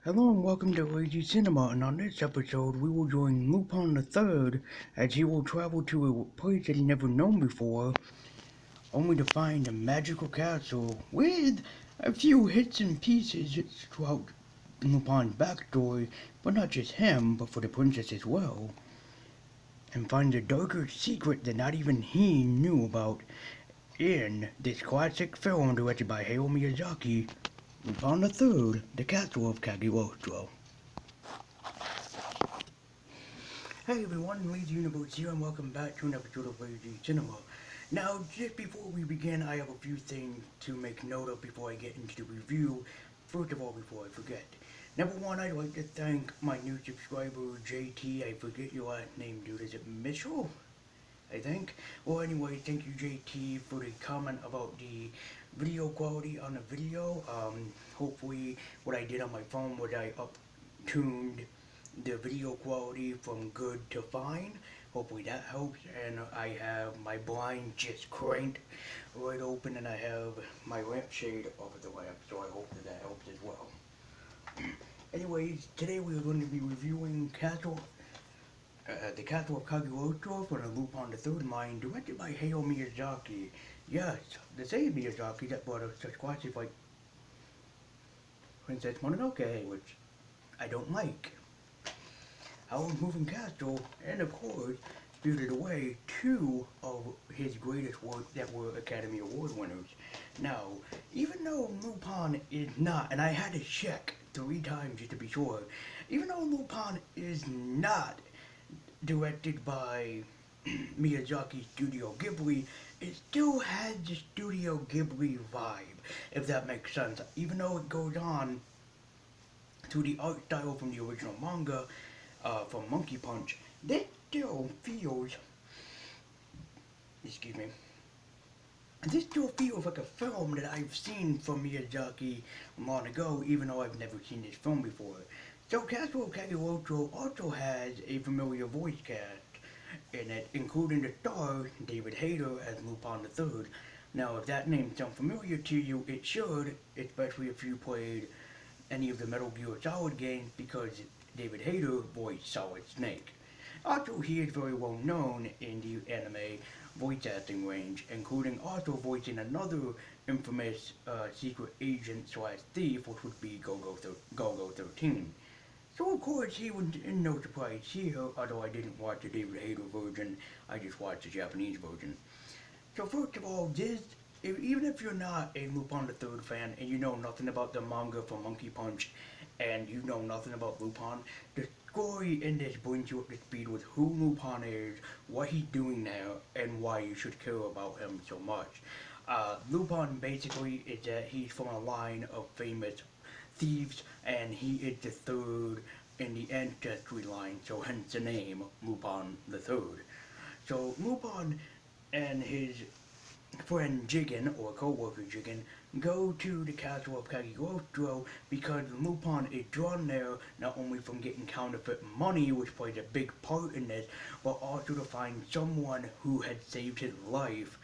Hello and welcome to Lazy Cinema, and on this episode we will join Lupon the Third as he will travel to a place that he never known before, only to find a magical castle with a few hits and pieces throughout Lupon's backstory, but not just him, but for the princess as well, and find a darker secret that not even he knew about in this classic film directed by Hayao Miyazaki, Lupon the Third, The Castle of Cagliostro. Hey everyone, Lazy Universe here and welcome back to an episode of Lazy Cinema. Now, just before we begin, I have a few things to make note of before I get into the review. First of all, before I forget. Number one, I'd like to thank my new subscriber, JT. I forget your last name, dude. Is it Mitchell? I think. Well, anyway, thank you, JT, for the comment about the video quality on the video. Hopefully, what I did on my phone was I up-tuned the video quality from good to fine. Hopefully that helps. And I have my blind just cranked right open, and I have my lampshade over the lamp, so I hope that helps as well. Anyways, today we are going to be reviewing The Castle of Cagliostro for the Lupon the Third mine, directed by Hayao Miyazaki. Yes, the same Miyazaki that brought us such classics like Princess Mononoke, which I don't like. Howl's Moving Castle, and of course, Spirited Away, two of his greatest works that were Academy Award winners. Now, even though Lupon is not, and I had to check 3 times just to be sure, even though Lupon is not directed by Miyazaki Studio Ghibli, it still has the Studio Ghibli vibe, if that makes sense. Even though it goes on to the art style from the original manga, from Monkey Punch, this still feels, excuse me, this still feels like a film that I've seen from Miyazaki long ago, even though I've never seen this film before. So Castle of Cagliostro also has a familiar voice cast in it, including the star David Hayder as Lupin the Third. Now, if that name sounds familiar to you, it should, especially if you played any of the Metal Gear Solid games, because David Hayder voiced Solid Snake. Also, he is very well known in the anime voice acting range, including also voicing another infamous secret agent slash thief, which would be Go-Go 13. So of course he was in no surprise here, although I didn't watch the David Hayter version, I just watched the Japanese version. So first of all, even if you're not a Lupin the Third fan and you know nothing about the manga from Monkey Punch and you know nothing about Lupin, the story in this brings you up to speed with who Lupin is, what he's doing now, and why you should care about him so much. Lupin basically is that he's from a line of famous thieves, and he is the third in the ancestry line, so hence the name Lupin the Third. So Lupin and his friend Jigen, or co-worker Jigen, go to the Castle of Cagliostro because Lupin is drawn there not only from getting counterfeit money, which plays a big part in this, but also to find someone who had saved his life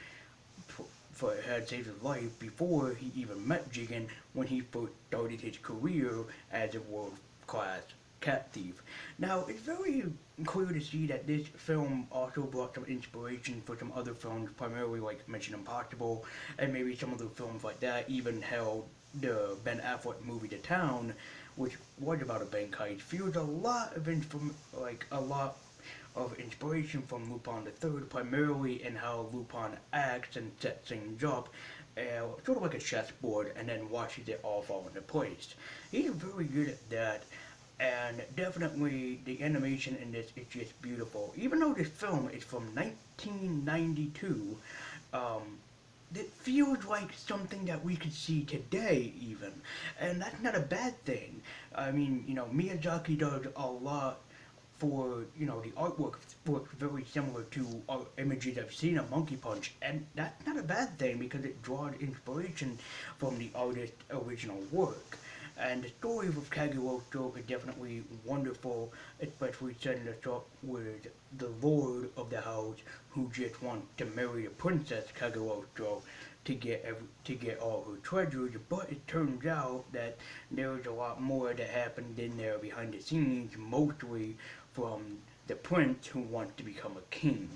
before he even met Jigen when he first started his career as a world-class cat thief. Now, it's very clear to see that this film also brought some inspiration for some other films, primarily like Mission Impossible, and maybe some other films like that, even held the Ben Affleck movie The Town, which was about a bank heist, feels a lot of inspiration from Lupin the Third, primarily in how Lupin acts and sets things up, sort of like a chessboard, and then watches it all fall into place. He's very good at that, and definitely the animation in this is just beautiful. Even though this film is from 1992, it feels like something that we could see today even, and that's not a bad thing. I mean, Miyazaki does a lot for, the artwork looks very similar to images I've seen of Monkey Punch, and that's not a bad thing because it draws inspiration from the artist's original work. And the story of Cagliostro is definitely wonderful, especially setting us up with the lord of the house who just wants to marry the princess Cagliostro to get all her treasures, but it turns out that there's a lot more that happened in there behind the scenes, mostly from the prince who wants to become a king.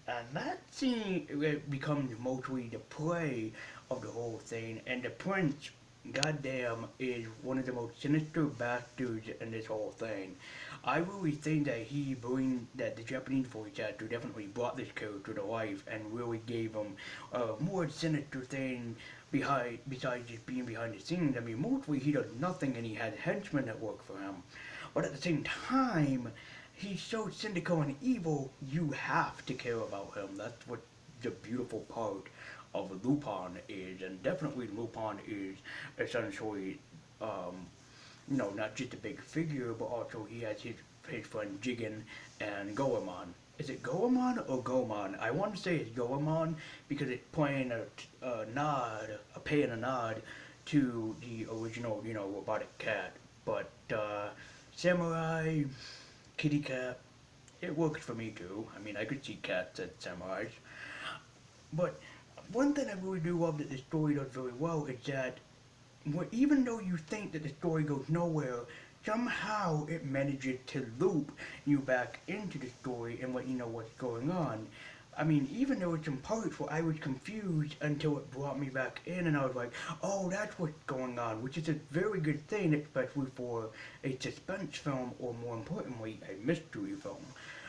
And that scene it becomes mostly the play of the whole thing, and the prince, goddamn, is one of the most sinister bastards in this whole thing. I really think that the Japanese voice actor definitely brought this character to life and really gave him a more sinister thing behind besides just being behind the scenes. I mean, mostly he does nothing and he has henchmen that work for him, but at the same time, he's so cynical and evil. You have to care about him. That's what the beautiful part of Lupon is, and definitely Lupon is essentially not just a big figure, but also he has his friend Jigen and Goemon. Is it Goemon or Gomon? I want to say it's Goemon because it's playing paying a nod to the original, robotic cat. But samurai, kitty cat, it works for me too. I mean, I could see cats as samurais. But one thing I really do love that the story does very well is that even though you think that the story goes nowhere, somehow it manages to loop you back into the story and let you know what's going on. I mean, even there were some parts where I was confused until it brought me back in and I was like, oh, that's what's going on, which is a very good thing, especially for a suspense film or more importantly, a mystery film.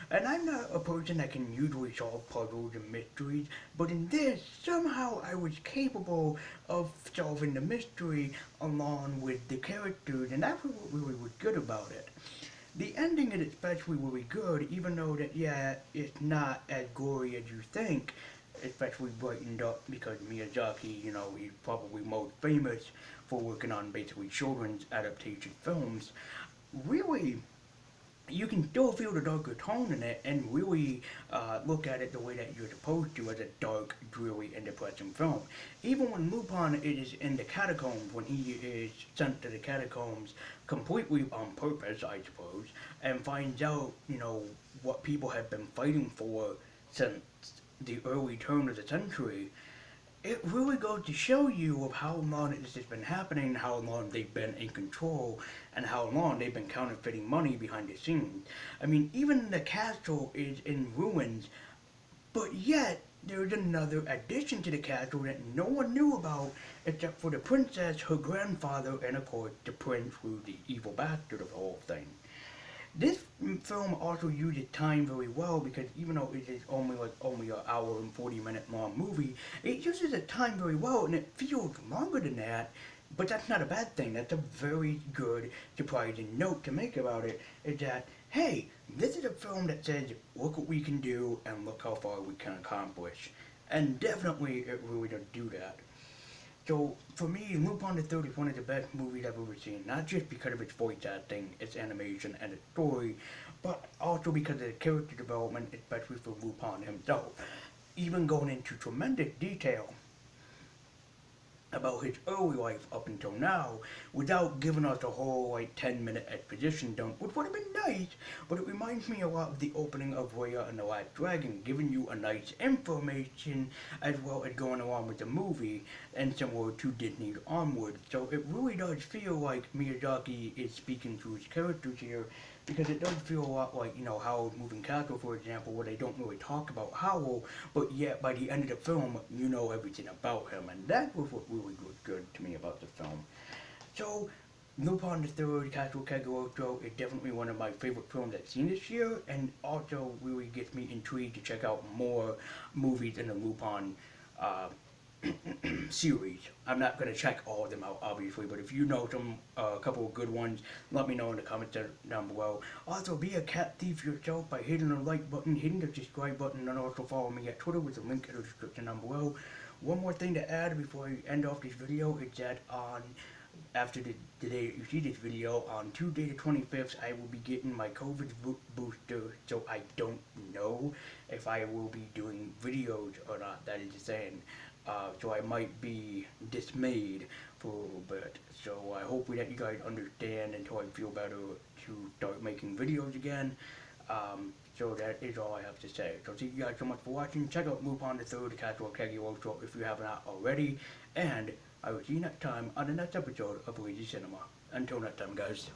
And I'm not a person that can usually solve puzzles and mysteries, but in this, somehow I was capable of solving the mystery along with the characters, and that's what really was good about it. The ending is especially really good, even though that, yeah, it's not as gory as you think, especially brightened up because Miyazaki, he's probably most famous for working on basically children's adaptation films. Really, you can still feel the darker tone in it and really look at it the way that you're supposed to as a dark, dreary, and depressing film. Even when Lupin is in the catacombs, when he is sent to the catacombs completely on purpose, I suppose, and finds out, what people have been fighting for since the early turn of the century, it really goes to show you of how long this has been happening, how long they've been in control, and how long they've been counterfeiting money behind the scenes. I mean, even the castle is in ruins, but yet there's another addition to the castle that no one knew about except for the princess, her grandfather, and of course the prince who's the evil bastard of the whole thing. This film also uses time very well because even though it is only an hour and 40-minute long movie, it uses the time very well and it feels longer than that. But that's not a bad thing. That's a very good, surprising note to make about it. Is that hey, this is a film that says look what we can do and look how far we can accomplish, and definitely it really does do that. So, for me, Lupin the Third is one of the best movies I've ever seen, not just because of its voice acting, its animation, and its story, but also because of the character development, especially for Lupin himself. Even going into tremendous detail about his early life up until now without giving us a whole 10-minute exposition dump, which would have been nice, but it reminds me a lot of the opening of Raya and the Last Dragon, giving you a nice information as well as going along with the movie and similar to Disney's Onward. So it really does feel like Miyazaki is speaking to his characters here, because it does feel a lot like, Howl's Moving Castle, for example, where they don't really talk about Howl, but yet by the end of the film, you know everything about him, and that was what really was good to me about the film. So, Lupin the Third, Castle of Cagliostro is definitely one of my favorite films I've seen this year, and also really gets me intrigued to check out more movies in the Lupin series. I'm not going to check all of them out, obviously, but if you know a couple of good ones, let me know in the comments down below. Also, be a cat thief yourself by hitting the like button, hitting the subscribe button, and also follow me at Twitter with a link in the description down below. One more thing to add before I end off this video is that after the day you see this video, on Tuesday the 25th, I will be getting my COVID booster, so I don't know if I will be doing videos or not, that is saying. So I might be dismayed for a little bit. So I hope that you guys understand until I feel better to start making videos again. So that is all I have to say. So thank you guys so much for watching. Check out Lupon the Third, Castle of Cagliostro if you have not already. And I will see you next time on the next episode of Lazy Cinema. Until next time, guys.